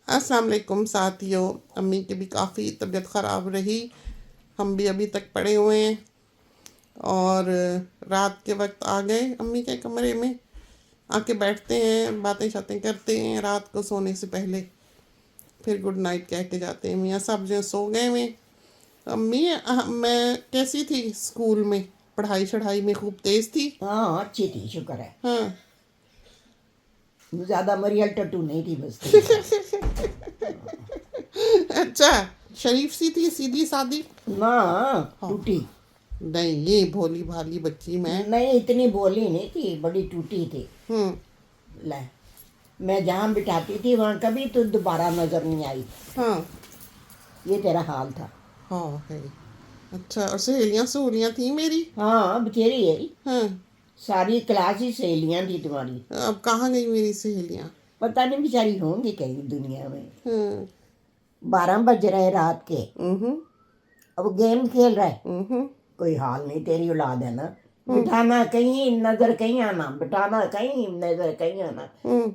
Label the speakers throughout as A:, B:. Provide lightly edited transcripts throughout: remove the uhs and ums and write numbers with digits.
A: अस्सलाम वालेकुम साथियों। अम्मी की भी काफ़ी तबीयत ख़राब रही, हम भी अभी तक पड़े हुए हैं और रात के वक्त आ गए अम्मी के कमरे में, आके बैठते हैं, बातें शातें करते हैं रात को सोने से पहले, फिर गुड नाइट कह के जाते हैं। मियाँ साहब जो सो गए हुए। अम्मी मैं कैसी थी स्कूल में, पढ़ाई शढ़ाई में खूब तेज़ थी?
B: हाँ अच्छी थी, शुक्र है।
A: हाँ।
B: ज्यादा मरियल टट्टू नहीं थी बस थी।
A: अच्छा, शरीफ सी थी, सीधी सादी?
B: ना टूटी
A: नहीं, ये भोली भाली बच्ची मैं।
B: नहीं, इतनी भोली नहीं थी, बड़ी टूटी थी। ले, मैं जहाँ बिठाती थी वहाँ कभी तो दोबारा नजर नहीं आई।
A: हाँ
B: ये तेरा हाल था।
A: हाँ है। अच्छा, और सहेलियाँ सहेलियाँ थी मेरी?
B: हाँ बथेरी है,
A: हाँ।
B: सारी क्लास ही सहेलियाँ थी तुम्हारी।
A: अब कहाँ गई मेरी सहेलियाँ?
B: पता नहीं बेचारी होंगी कहीं दुनिया में।
A: हाँ।
B: 12 बज रहे रात के, अब गेम खेल रहे। कोई हाल नहीं, तेरी औलाद है ना। बिठाना कहीं नजर कहीं आना, बिठाना कहीं नजर कहीं आना।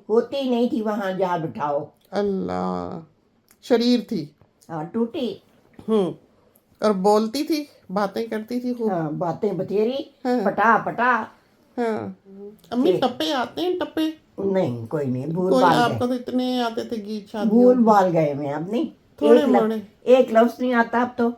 B: होती नहीं थी वहां, जा बिठाओ।
A: अल्लाह, शरीर थी।
B: हाँ टूटी।
A: और बोलती थी, बातें करती थी खूब।
B: हाँ बातें बथेरी।
A: हाँ।
B: पटा पटा।
A: हाँ। अम्मी टप्पे आते हैं टप्पे?
B: नहीं कोई नहीं, भूल
A: कोई
B: भाल
A: आपको
B: गए।
A: तो इतने आते थे गीत शादियों
B: भूल
A: के।
B: भाल गए मैं, अब नहीं।
A: थोड़े मोड़े।
B: एक लफ्ज नहीं आता अब तो।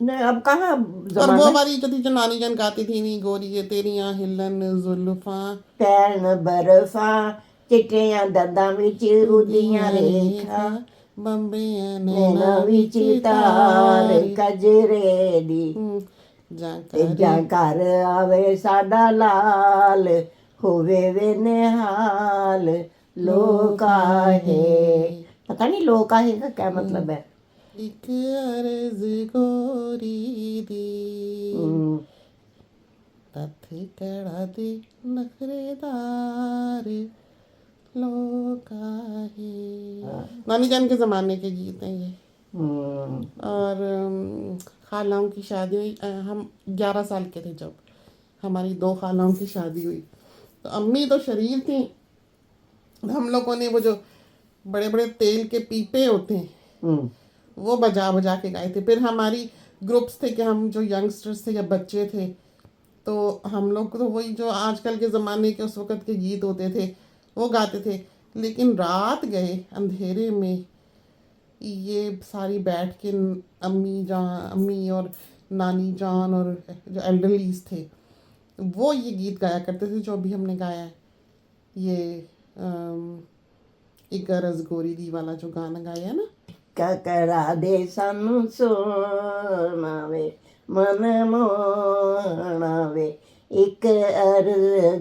B: नहीं अब कहाँ
A: और वो
B: जमाना।
A: वाली जो थी, जो नानी जान गाती थी, नी गोरी ये तेरियां हिलन जुल्फा,
B: पैन बर्फा, चिट्टियां दंदां विच उदियां रेखा,
A: बम्बे
B: नैना विच तार कजरे दी, ते जां घर आवे साडा लाल, होवे वे निहाल, लोका है। पता नहीं लोका है का क्या मतलब है।
A: एक अर्ज गोरी दी, तथ कड़ा दे नखरेदार लोका है। नानी जान के ज़माने के गीत हैं ये। और खालाओं की शादी हुई, हम 11 साल के थे जब हमारी 2 खालाओं की शादी हुई। तो अम्मी तो शरीर थी, हम लोगों ने वो जो बड़े बड़े तेल के पीपे होते हैं वो बजा बजा के गाए थे। फिर हमारी ग्रुप्स थे कि हम जो यंगस्टर्स थे या बच्चे थे, तो हम लोग तो वही जो आजकल के ज़माने के उस वक़्त के गीत होते थे वो गाते थे। लेकिन रात गए अंधेरे में ये सारी बैठ के अम्मी और नानी जान और जो एल्डरलीज थे वो ये गीत गाया करते थे जो अभी हमने गाया है। ये एक गरज गोरी दी वाला जो गाना गाया है ना,
B: ककरा दे सानू सोना वे मन मोना वे, एक अर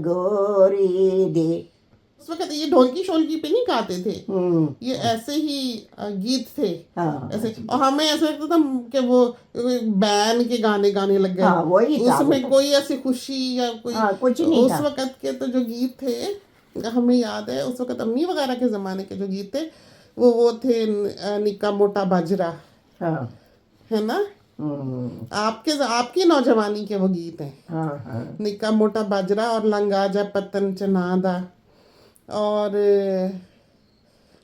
B: गोरी दे।
A: उस वक्त ये ढोलकी शोलकी पे नहीं गाते थे, ये ऐसे ही गीत थे।
B: हाँ।
A: ऐसे, और हमें ऐसा लगता था कि वो बैंड के गाने गाने लग गए।
B: हाँ, वही था
A: उसमें कोई ऐसी खुशी या कोई
B: कुछ नहीं
A: उस
B: था।
A: वक्त के तो जो गीत थे हमें याद है, उस वक्त अम्मी वगैरह के ज़माने के जो गीत थे वो थे निक्का मोटा बाजरा, है ना। आपकी नौजवानी के वो गीत हैं। निक्का मोटा बाजरा और लंगा जा पतन चनादा और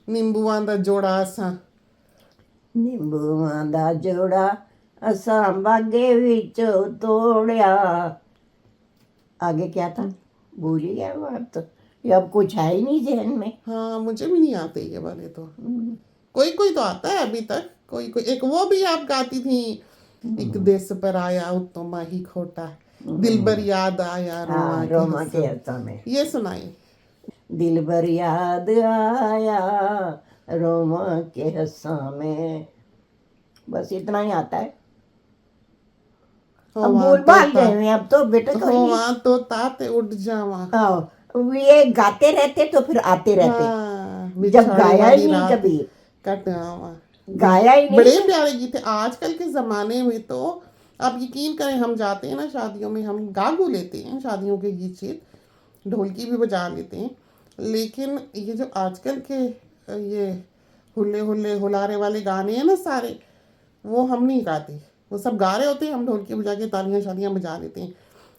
A: नींबुआं दा जोड़ा असां,
B: नींबुआं दा जोड़ा असां बागे विचों तोड़िया। आगे क्या था, भूल ही गया वो अब तो। ये अब कुछ है ही नहीं जहन में।
A: हाँ मुझे भी नहीं आते ये वाले तो। कोई कोई तो आता है अभी तक, कोई कोई। एक वो भी आप गाती थी, एक देश पर आया उत्तो माही खोटा, दिल भर याद आया रोमा के
B: हंसा में।
A: ये सुनाई।
B: दिल भर याद आया रोमा के हंसा में, बस इतना ही आता है। अब भूल भाल गए हैं अब तो बेटे।
A: वहाँ तो ताते उठ जावा,
B: ये गाते रहते तो फिर आते रहते। जब गाया ही नहीं कभी, गाया ही नहीं।
A: बड़े प्यारे गीत थे। आजकल के ज़माने में तो आप यकीन करें, हम जाते हैं ना शादियों में, हम गा गू लेते हैं शादियों के गीत शीत, ढोलकी भी बजा लेते हैं, लेकिन ये जो आजकल के ये हुल्ले हुल्ले हुलारे वाले गाने हैं ना सारे, वो हम नहीं गाते। वो सब गा रहे होते हैं, हम ढोलकी बजा के तालियां शालियां बजा लेते हैं,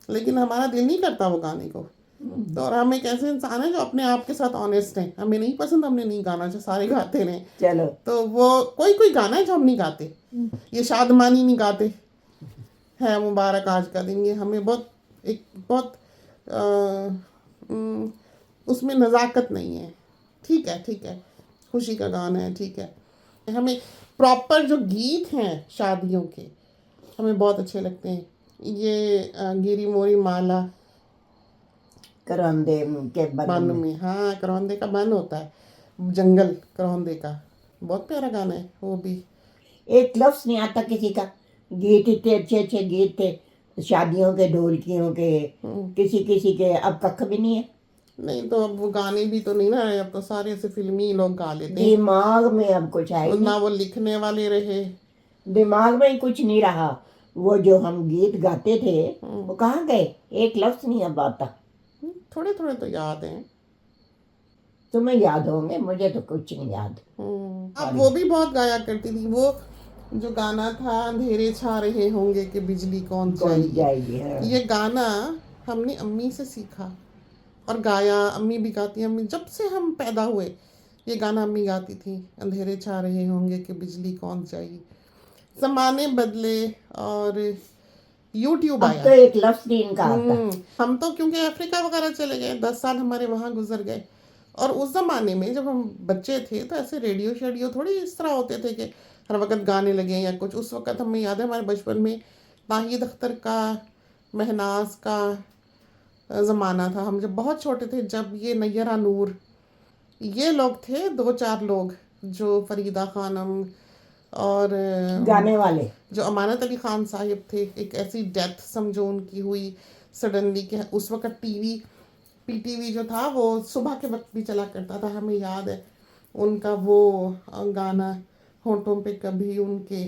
A: लेकिन हमारा दिल नहीं करता वो गाने को। तो और हम एक ऐसे इंसान है जो अपने आप के साथ ऑनेस्ट है, हमें नहीं पसंद, हमने नहीं गाना, जो सारे गाते रहे।
B: चलो
A: तो वो कोई कोई गाना है जो हम नहीं गाते, ये शादमानी नहीं गाते, है मुबारक आज का दिन, ये हमें बहुत एक बहुत उसमें नज़ाकत नहीं है। ठीक है, खुशी का गाना है, ठीक है। हमें प्रॉपर जो गीत हैं शादियों के हमें बहुत अच्छे लगते हैं। ये गिरी मोरी माला
B: करौंदे के
A: बन
B: बन में।
A: में, हाँ करौंदे का बन होता है, जंगल करौंदे का, बहुत प्यारा गाना है वो भी।
B: एक लफ्ज नहीं आता किसी का। गीत इतने अच्छे अच्छे गीत थे शादियों के, ढोलकियों के, किसी किसी के अब कख भी नहीं है।
A: नहीं तो अब वो गाने भी तो नहीं ना रहे, अब तो सारे ऐसे फिल्मी लोग गा लेते हैं,
B: दिमाग में अब कुछ है ही
A: ना वो लिखने वाले रहे।
B: नहीं। दिमाग में ही कुछ नहीं रहा। वो जो हम गीत गाते थे वो कहाँ गए? एक लफ्ज नहीं अब आता।
A: थोड़े थोड़े तो याद हैं।
B: तुम्हें याद होंगे, मुझे तो कुछ नहीं याद।
A: अब वो भी बहुत गाया करती थी, वो जो गाना था अंधेरे छा रहे होंगे कि बिजली कौन
B: कौन
A: जाएगी।
B: जाएगी? हाँ।
A: ये गाना हमने अम्मी से सीखा और गाया, अम्मी भी गाती हैं। अम्मी जब से हम पैदा हुए ये गाना अम्मी गाती थी, अंधेरे छा रहे होंगे कि बिजली कौन जाएगी। ज़माने बदले और यूट्यूब
B: अब
A: आया।
B: तो एक लफ्ज नहीं इनका आता।
A: हम तो क्योंकि अफ्रीका वगैरह चले गए, 10 साल हमारे वहाँ गुजर गए। और उस ज़माने में जब हम बच्चे थे तो ऐसे रेडियो शेडियो थोड़ी इस तरह होते थे कि हर वक्त गाने लगे या कुछ। उस वक्त हमें याद है हमारे बचपन में नाहिद अख्तर का, महनाज का ज़माना था। हम जब बहुत छोटे थे, जब ये नैयरा नूर, ये लोग थे 2-4 लोग, जो फरीदा खानम और
B: गाने वाले
A: जो अमानत अली ख़ान साहिब थे। एक ऐसी डेथ समझो उनकी हुई सडनली कि उस वक्त टीवी पीटीवी जो था वो सुबह के वक्त भी चला करता था। हमें याद है उनका वो गाना, होठों पे कभी उनके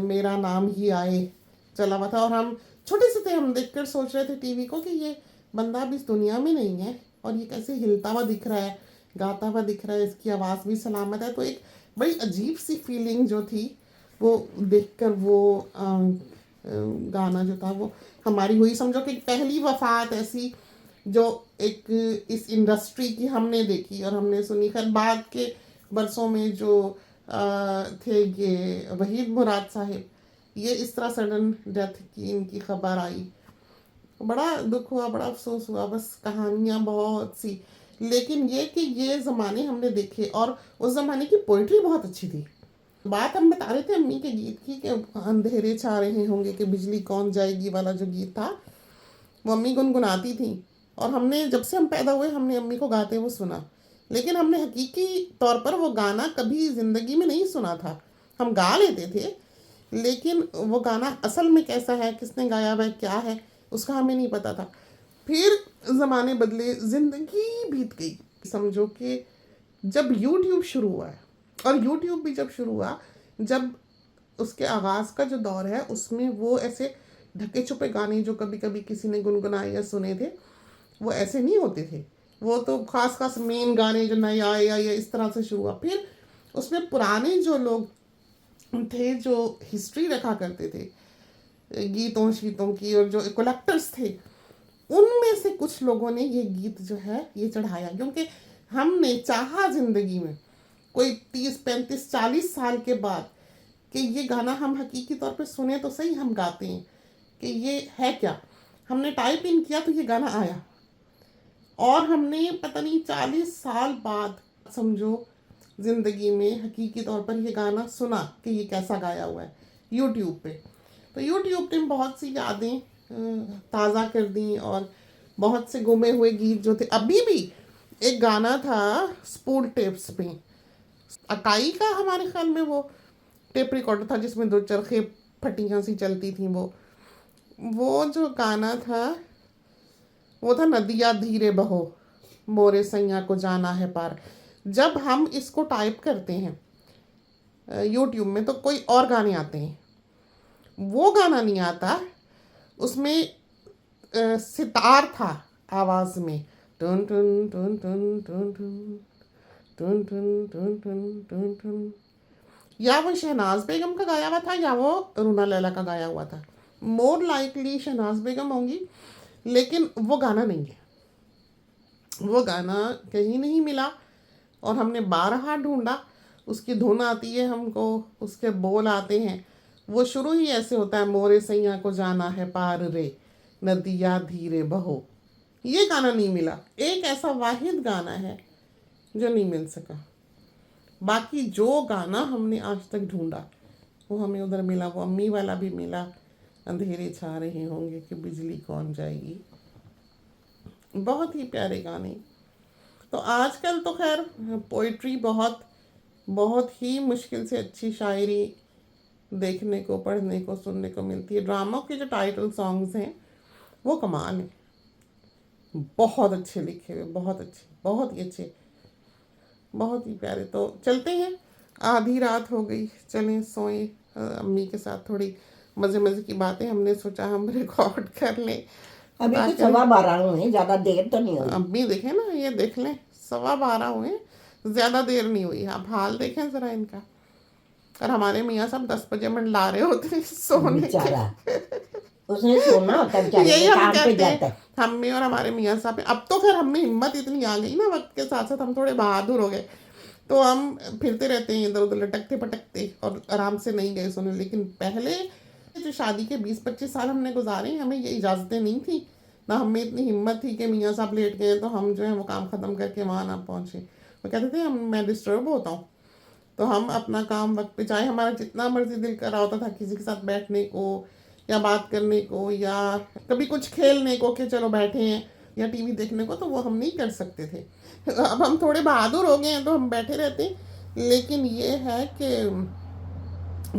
A: मेरा नाम ही आए, चला हुआ था। और हम छोटे से थे, हम देखकर सोच रहे थे टीवी को कि ये बंदा अब इस दुनिया में नहीं है और ये कैसे हिलता हुआ दिख रहा है, गाता हुआ दिख रहा है, इसकी आवाज़ भी सलामत है। तो एक बड़ी अजीब सी फीलिंग जो थी वो देखकर, वो गाना जो था वो हमारी हुई। समझो कि पहली वफात ऐसी जो एक इस इंडस्ट्री की हमने देखी और हमने सुनी। खैर बाद के बरसों में जो थे ये वहीद मुराद साहिब, ये इस तरह सडन डेथ की इनकी खबर आई, बड़ा दुख हुआ, बड़ा अफसोस हुआ। बस कहानियाँ बहुत सी, लेकिन ये कि ये ज़माने हमने देखे और उस ज़माने की पोइट्री बहुत अच्छी थी। बात हम बता रहे थे अम्मी के गीत की कि अंधेरे छा रहे होंगे कि बिजली कौन जाएगी वाला जो गीत था वो अम्मी गुनगुनाती थी। और हमने जब से हम पैदा हुए हमने अम्मी को गाते हुए सुना, लेकिन हमने हकीकी तौर पर वो गाना कभी ज़िंदगी में नहीं सुना था। हम गा लेते थे, लेकिन वो गाना असल में कैसा है, किसने गाया हुआ है, क्या है, उसका हमें नहीं पता था। फिर ज़माने बदले, ज़िंदगी बीत गई। समझो कि जब यूट्यूब शुरू हुआ है, और यूट्यूब भी जब शुरू हुआ, जब उसके आगाज़ का जो दौर है उसमें वो ऐसे ढके छुपे गाने जो कभी कभी किसी ने गुनगुनाए या सुने थे वो ऐसे नहीं होते थे। वो तो खास खास मेन गाने जो नए आए या इस तरह से शुरू हुआ। फिर उसमें पुराने जो लोग थे जो हिस्ट्री रखा करते थे गीतों शीतों की, और जो कलेक्टर्स थे, उनमें से कुछ लोगों ने ये गीत जो है ये चढ़ाया। क्योंकि हमने चाहा ज़िंदगी में कोई 30, 35, 40 साल के बाद कि ये गाना हम हकीकी तौर पे सुने तो सही, हम गाते हैं कि ये है क्या। हमने टाइप इन किया तो ये गाना आया, और हमने पता नहीं 40 साल बाद समझो ज़िंदगी में हकीकी तौर पर ये गाना सुना कि ये कैसा गाया हुआ है यूट्यूब पे। तो यूट्यूब ने बहुत सी यादें ताज़ा कर दी, और बहुत से गुमे हुए गीत जो थे। अभी भी एक गाना था स्पूल टेप्स पे, अकाई का हमारे ख्याल में वो टेप रिकॉर्डर था जिसमें 2 चरखे फटियाँ सी चलती थी। वो जो गाना था वो था नदिया धीरे बहो मोरे सैया को जाना है पार। जब हम इसको टाइप करते हैं यूट्यूब में तो कोई और गाने आते हैं, वो गाना नहीं आता। उसमें सितार था आवाज़ में, टन टन टन टन टन टन टन टन टन टन टन, या वो शहनाज बेगम का गाया हुआ था या वो रूना लैला का गाया हुआ था। मोर लाइकली शहनाज बेगम होंगी, लेकिन वो गाना नहीं है। वो गाना कहीं नहीं मिला और हमने बारहा ढूंढा। उसकी धुन आती है हमको, उसके बोल आते हैं। वो शुरू ही ऐसे होता है, मोरे सैया को जाना है पार रे, नदिया धीरे बहो। ये गाना नहीं मिला। एक ऐसा वाहिद गाना है जो नहीं मिल सका। बाकी जो गाना हमने आज तक ढूंढा वो हमें उधर मिला। वो अम्मी वाला भी मिला, अंधेरे छा रहे होंगे कि बिजली कौन जाएगी। बहुत ही प्यारे गाने। तो आजकल तो खैर पोइट्री बहुत ही मुश्किल से अच्छी शायरी देखने को, पढ़ने को, सुनने को मिलती है। ड्रामों के जो टाइटल सॉन्ग्स हैं वो कमाल है, बहुत अच्छे लिखे हुए, बहुत अच्छे, बहुत ही अच्छे, बहुत ही प्यारे। तो चलते हैं, आधी रात हो गई, चलें सोएं। अम्मी के साथ थोड़ी मज़े मज़े की बातें हमने सोचा हम रिकॉर्ड कर लें।
B: अभी तो 12:15 हुए, ज़्यादा देर तो नहीं हुई।
A: अम्मी देखें ना, ये देख लें 12:15 हुए, ज़्यादा देर नहीं हुई। आप हाल देखें ज़रा इनका। और हमारे मियाँ साहब 10 बजे मंडला रहे होते हैं सोने के।
B: उसने सोना होता है,
A: यही हम
B: काम पे
A: कहते
B: जाता
A: हैं
B: है।
A: हमें और हमारे मियाँ साहब। अब तो खैर हमें हिम्मत इतनी आ गई ना, वक्त के साथ साथ हम थोड़े बहादुर हो गए, तो हम फिरते रहते हैं इधर उधर लटकते पटकते और आराम से नहीं गए सोने। लेकिन पहले जो शादी के 20-25 साल हमने गुजारे, हमें ये इजाज़तें नहीं थी, ना हमें इतनी हिम्मत थी कि मियाँ साहब लेट गए तो हम जो है वो काम ख़त्म करके वहाँ ना पहुँचे। वो कहते थे मैं डिस्टर्ब होता हूँ, तो हम अपना काम वक्त पे, चाहे हमारा जितना मर्जी दिल कर रहा होता था किसी के साथ बैठने को या बात करने को या कभी कुछ खेलने को कि चलो बैठे हैं या टीवी देखने को, तो वो हम नहीं कर सकते थे। अब हम थोड़े बहादुर हो गए हैं तो हम बैठे रहते हैं। लेकिन ये है कि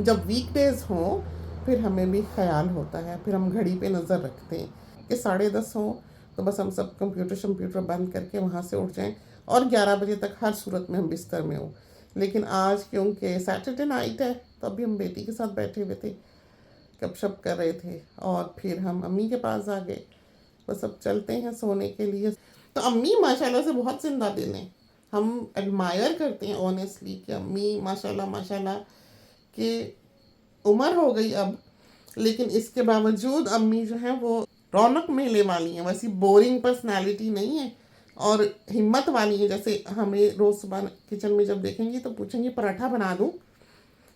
A: जब वीकडेज हों फिर हमें भी ख्याल होता है, फिर हम घड़ी पे नज़र रखते हैं कि 10:30 हो तो बस हम सब कंप्यूटर बंद करके वहाँ से उठ जाएं और 11 बजे तक हर सूरत में हम बिस्तर में हो। लेकिन आज क्योंकि सैटरडे नाइट है तो अभी हम बेटी के साथ बैठे हुए थे, गपशप कर रहे थे और फिर हम अम्मी के पास आ गए। बस अब चलते हैं सोने के लिए। तो अम्मी माशाल्लाह से बहुत जिंदा दिल हैं, हम एडमायर करते हैं ऑनेस्टली कि अम्मी माशाल्लाह माशाल्लाह कि उम्र हो गई अब, लेकिन इसके बावजूद अम्मी जो है वो रौनक मेले वाली हैं। वैसी बोरिंग पर्सनालिटी नहीं है और हिम्मत वाली है। जैसे हमें रोज़ सुबह किचन में जब देखेंगी तो पूछेंगी पराठा बना दूँ,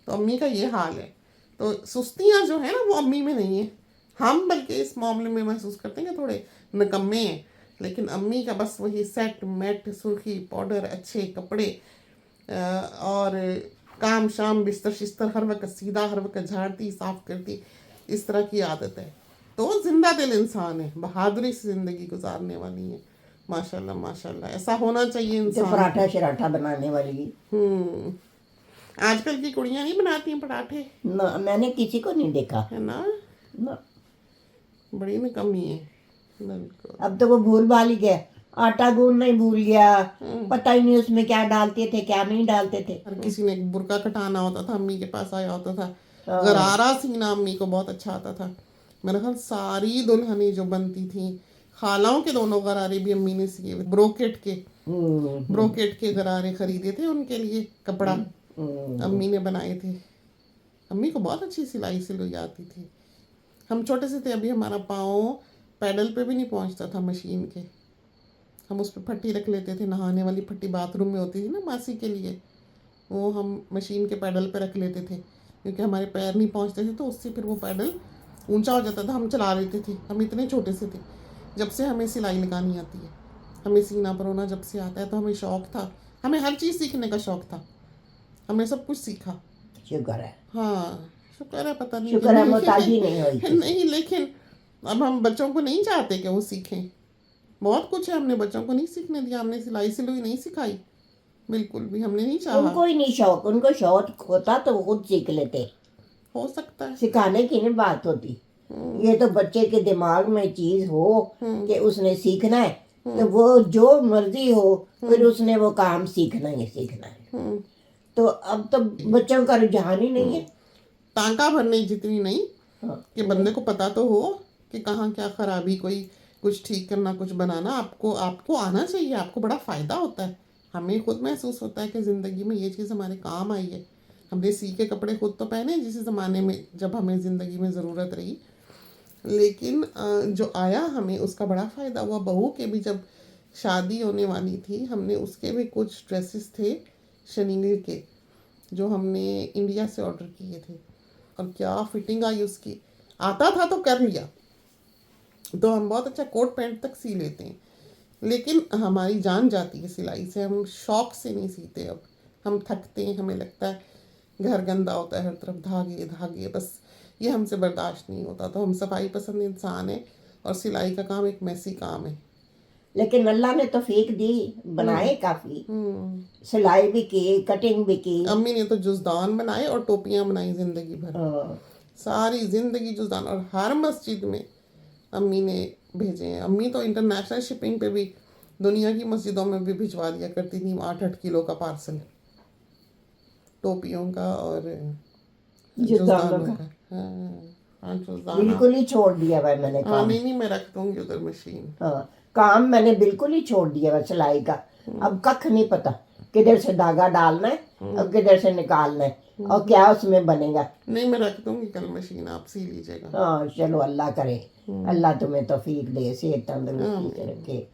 A: तो अम्मी का ये हाल है। तो सुस्तियाँ जो है ना वो अम्मी में नहीं है। हम बल्कि इस मामले में महसूस करते हैं कि थोड़े निकम्मे हैं, लेकिन अम्मी का बस वही सेट मेट, सुर्खी, पाउडर, अच्छे कपड़े और काम शाम, बिस्तर शिस्तर हर वक्त सीधा, हर वक्त झाड़ती साफ करती, इस तरह की आदत है। तो जिंदा दिल इंसान है, बहादुरी से ज़िंदगी गुजारने वाली है। माशाल्लाह माशाल्लाह, ऐसा होना चाहिए इंसान।
B: पराठा शराठा बनाने वाली।
A: आजकल की कुड़ियाँ नहीं बनाती हैं पराठे
B: ना, मैंने किसी को नहीं देखा
A: है ना, बड़ी में कमी है।
B: अब तो वो भूल भाल ही गया, आटा गूंदना ही भूल गया, पता ही नहीं उसमें क्या डालते थे क्या नहीं डालते थे।
A: हर किसी ने बुर्का कटाना होता था, अम्मी के पास आया होता था। गरारा सीना अम्मी को बहुत अच्छा आता था। मेरे ख्याल सारी दुल्हनें जो बनती थी, खालाओं के दोनों गरारे भी अम्मी ने सिए, ब्रोकेट के गरारे खरीदे थे उनके लिए, कपड़ा अम्मी ने बनाए थे। अम्मी को बहुत अच्छी सिलाई आती थी। हम छोटे से थे, अभी हमारा पाँव पैडल पे भी नहीं पहुंचता था मशीन के। हम उस पर फट्टी रख लेते थे, नहाने वाली फट्टी बाथरूम में होती थी ना मासी के लिए, वो हम मशीन के पैडल पे रख लेते थे क्योंकि हमारे पैर नहीं पहुंचते थे, तो उससे फिर वो पैडल ऊंचा हो जाता था, हम चला लेते थे। हम इतने छोटे से थे। जब से हमें सिलाई लगानी आती है, हमें सीना परोना जब से आता है, तो हमें शौक़ था, हमें हर चीज़ सीखने का शौक़ था, हमने सब कुछ सीखा।
B: शुक्र है।
A: हाँ शुक्र है, पता नहीं
B: शुक्र है मोहताजी नहीं हुई।
A: नहीं, लेकिन अब हम बच्चों को नहीं चाहते कि वो सीखें। बहुत कुछ है हमने बच्चों को नहीं सीखने दिया। हमने सिलाई सिलुई नहीं सिखाई, बिल्कुल भी हमने नहीं चाहा।
B: उनको ही नहीं शौक, उनको शौक होता तो वो खुद सीख लेते।
A: हो सकता है,
B: सिखाने की नहीं बात होती। ये तो बच्चे के दिमाग में चीज हो कि उसने सीखना है, तो वो जो मर्जी हो फिर उसने वो काम सीखना ही सीखना है। तो अब तो बच्चों का रुझान ही नहीं है।
A: टांका भरने जितनी नहीं कि बंदे को पता तो हो कि कहाँ क्या खराबी, कोई कुछ ठीक करना, कुछ बनाना आपको आना चाहिए। आपको बड़ा फ़ायदा होता है। हमें खुद महसूस होता है कि ज़िंदगी में ये चीज़ हमारे काम आई है। हमने सी के कपड़े खुद तो पहने जिस ज़माने में जब हमें ज़िंदगी में ज़रूरत रही, लेकिन जो आया हमें उसका बड़ा फ़ायदा हुआ। बहू के भी जब शादी होने वाली थी, हमने उसके भी कुछ ड्रेसेस थे शनिगढ़ के जो हमने इंडिया से ऑर्डर किए थे, और क्या फिटिंग आई उसकी। आता था तो कर लिया, तो हम बहुत अच्छा कोट पैंट तक सी लेते हैं, लेकिन हमारी जान जाती है सिलाई से, हम शौक से नहीं सीते। अब हम थकते हैं, हमें लगता है घर गंदा होता है, हर तरफ धागे धागे, बस ये हमसे बर्दाश्त नहीं होता। तो हम सफाई पसंद इंसान हैं, और सिलाई का काम एक मैसी काम है।
B: लेकिन अल्लाह ने तौफीक दी, बनाए काफी, सिलाई भी की, कटिंग भी की।
A: अम्मी ने तो जुजदान बनाए और टोपियां बनाई जिंदगी भर, सारी जिंदगी जुजदान, और हर मस्जिद में अम्मी ने भेजे हैं। अम्मी तो इंटरनेशनल शिपिंग पे भी दुनिया की मस्जिदों में भी भिजवा दिया करती थी 8-8 किलो का पार्सल टोपियों का और जुजदानों का। हाँ, जुजदान
B: बिल्कुल ही छोड़ दिया भाई मैंने काम।
A: नहीं, मैं रख दूंगी उधर मशीन।
B: हाँ, काम मैंने बिल्कुल ही छोड़ दिया है सिलाई का। अब कख नहीं पता किधर से धागा डालना है और किधर से निकालना है और क्या उसमें बनेगा।
A: नहीं, मैं रख दूंगी कल मशीन, आप सी लीजिएगा।
B: हाँ चलो, अल्लाह करे, अल्लाह तुम्हें तौफीक दे, सेहत तंदुरुस्ती से रखे,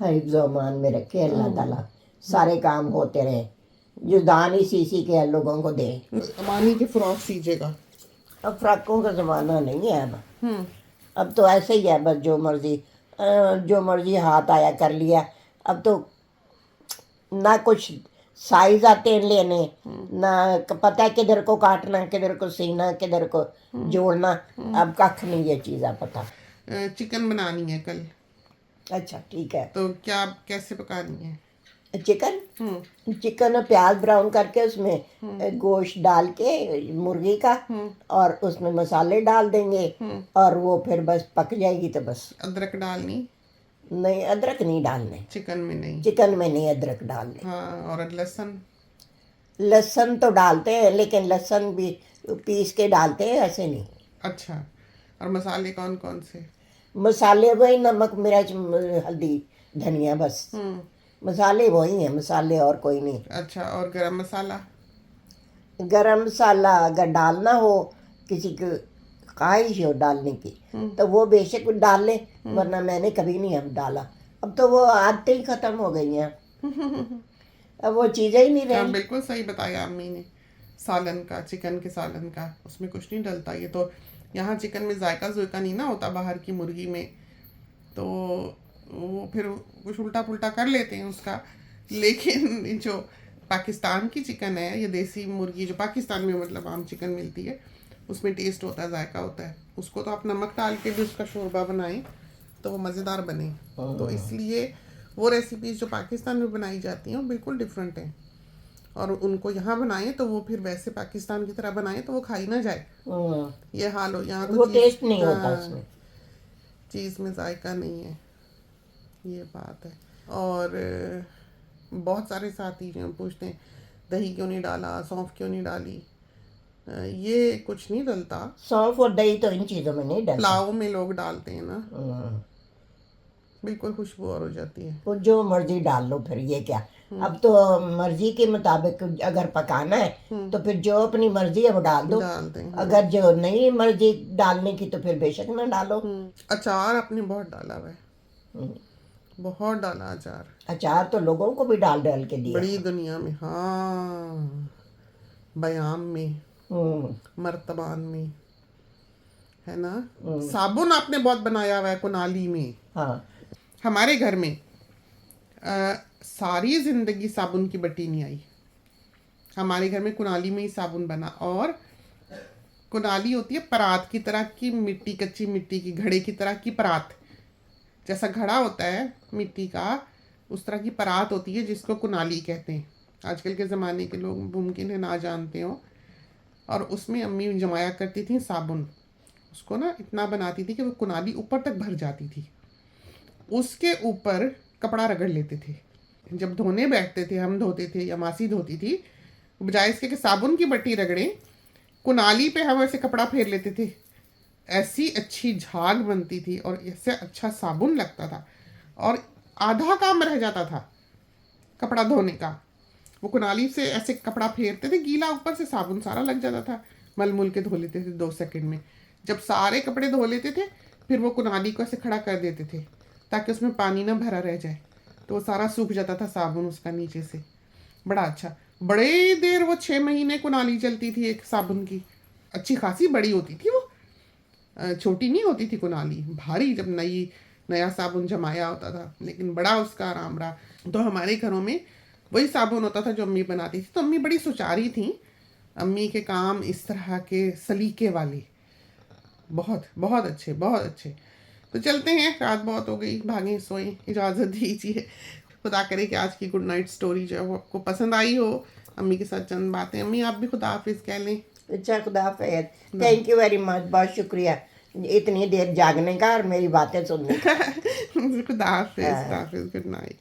B: हिफ्ज़ व अमान में रखे अल्लाह ताला, सारे काम होते रहे, जो दान ही सी के लोगों को दे।
A: अमानी की फ्रॉक सीजिएगा।
B: अब फ्रॉकों का ज़माना नहीं है अब तो ऐसे ही है, बस जो मर्जी हाथ आया कर लिया। अब तो ना कुछ साइज आते हैं लेने, ना पता है किधर को काटना, किधर को सीना, किधर को जोड़ना। अब कख नहीं ये चीज़ें पता।
A: चिकन बनानी है कल।
B: अच्छा ठीक है,
A: तो क्या कैसे पकानी है?
B: चिकन प्याज ब्राउन करके उसमें गोश्त डाल के मुर्गी का, और उसमें मसाले डाल देंगे, और वो फिर बस पक जाएगी। तो बस
A: अदरक डालनी?
B: नहीं, अदरक नहीं डालने
A: चिकन में नहीं?
B: चिकन में नहीं अदरक डालने।
A: हाँ, और लहसुन?
B: लहसुन तो डालते हैं, लेकिन लहसुन भी पीस के डालते हैं, ऐसे नहीं।
A: अच्छा, और मसाले कौन कौन से?
B: मसाले वही नमक, मिर्च, हल्दी, धनिया, बस मसाले वही हैं, मसाले और कोई नहीं।
A: अच्छा, और गरम मसाला?
B: गरम मसाला अगर डालना हो, किसी को ख्वाहिश हो डालने की, तो वो बेशक डाल ले, वरना मैंने कभी नहीं अब डाला। अब तो वो आदतें ही खत्म हो गई हैं, अब वो चीज़ें ही नहीं रही।
A: बिल्कुल सही बताया अम्मी ने। सालन का, चिकन के सालन का, उसमें कुछ नहीं डलता। ये तो यहाँ चिकन में जायका जुयका नहीं ना होता, बाहर की मुर्गी में, तो वो फिर कुछ उल्टा पुल्टा कर लेते हैं उसका। लेकिन जो पाकिस्तान की चिकन है, ये देसी मुर्गी जो पाकिस्तान में मतलब आम चिकन मिलती है, उसमें टेस्ट होता है, जायका होता है। उसको तो आप नमक डाल के भी उसका शोरबा बनाएं तो वो मज़ेदार बने। तो इसलिए वो रेसिपीज जो पाकिस्तान में बनाई जाती हैं वो बिल्कुल डिफरेंट हैं, और उनको यहाँ बनाएं तो वो फिर वैसे पाकिस्तान की तरह बनाएं तो वो खाई ना जाए। ये हाल हो यहाँ तो
B: वो टेस्ट नहीं होता उसमें,
A: चीज़ में जायका नहीं है, ये बात है। और बहुत सारे साथी जो पूछते हैं दही क्यों नहीं डाला, सौंफ क्यों नहीं डाली। ये कुछ नहीं डलता।
B: सौंफ और दही तो इन चीज़ों में नहीं डलता।
A: पुलाव में लोग डालते हैं ना, बिल्कुल खुशबू और हो जाती है।
B: तो जो मर्जी डाल लो, फिर ये क्या। अब तो मर्जी के मुताबिक अगर पकाना है तो फिर जो अपनी मर्जी है वो डाल दो, अगर जो नहीं मर्जी डालने की तो फिर बेशक ना डालो।
A: अचार आपने बहुत डाला है, बहुत डाला अचार।
B: अचार तो लोगों को भी डाल डाल के दिया
A: बड़ी दुनिया में। हाँ, बयाम में, मर्तबान में, है ना। साबुन आपने बहुत बनाया हुआ है कुनाली में।
B: हाँ,
A: हमारे घर में सारी जिंदगी साबुन की बट्टी नहीं आई। हमारे घर में कुनाली में ही साबुन बना, और कुनाली होती है परात की तरह की मिट्टी, कच्ची मिट्टी की, घड़े की तरह की परात, जैसा घड़ा होता है मिट्टी का, उस तरह की परात होती है जिसको कुनाली कहते हैं। आजकल के ज़माने के लोग मुमकिन है ना जानते हो। और उसमें अम्मी जमाया करती थी साबुन, उसको ना इतना बनाती थी कि वो कुनाली ऊपर तक भर जाती थी, उसके ऊपर कपड़ा रगड़ लेते थे। जब धोने बैठते थे, हम धोते थे या मासी धोती थी, बजाय इसके कि साबुन की बट्टी रगड़ें, कुनाली पे हम ऐसे कपड़ा फेर लेते थे, ऐसी अच्छी झाग बनती थी और इससे अच्छा साबुन लगता था, और आधा काम रह जाता था कपड़ा धोने का। वो कुनाली से ऐसे कपड़ा फेरते थे, गीला ऊपर से साबुन सारा लग जाता था, मल मुल के धो लेते थे 2 सेकंड में। जब सारे कपड़े धो लेते थे, फिर वो कुनाली को ऐसे खड़ा कर देते थे ताकि उसमें पानी ना भरा रह जाए, तो वो सारा सूख जाता था साबुन उसका नीचे से। बड़ा अच्छा, बड़े देर वो 6 महीने कुनाली चलती थी एक साबुन की, अच्छी खासी बड़ी होती थी वो, छोटी नहीं होती थी कुनाली, भारी, जब नया साबुन जमाया होता था, लेकिन बड़ा उसका आराम रहा। तो हमारे घरों में वही साबुन होता था जो अम्मी बनाती थी। तो अम्मी बड़ी सुचारी थी, अम्मी के काम इस तरह के सलीके वाले, बहुत बहुत अच्छे, बहुत अच्छे। तो चलते हैं, रात बहुत हो गई, भागें सोएं, इजाज़त दीजिए। खुदा करे कि आज की गुड नाइट स्टोरी जो है वो आपको पसंद आई हो। अम्मी के साथ चंद बातें, अम्मी आप भी खुदा हाफिज़ कह लें।
B: अच्छा, खुदा हाफिज़, थैंक यू वेरी मच, बहुत शुक्रिया इतनी देर जागने का और मेरी बातें सुनने का।
A: खुदा हाफिज़, गुड नाइट।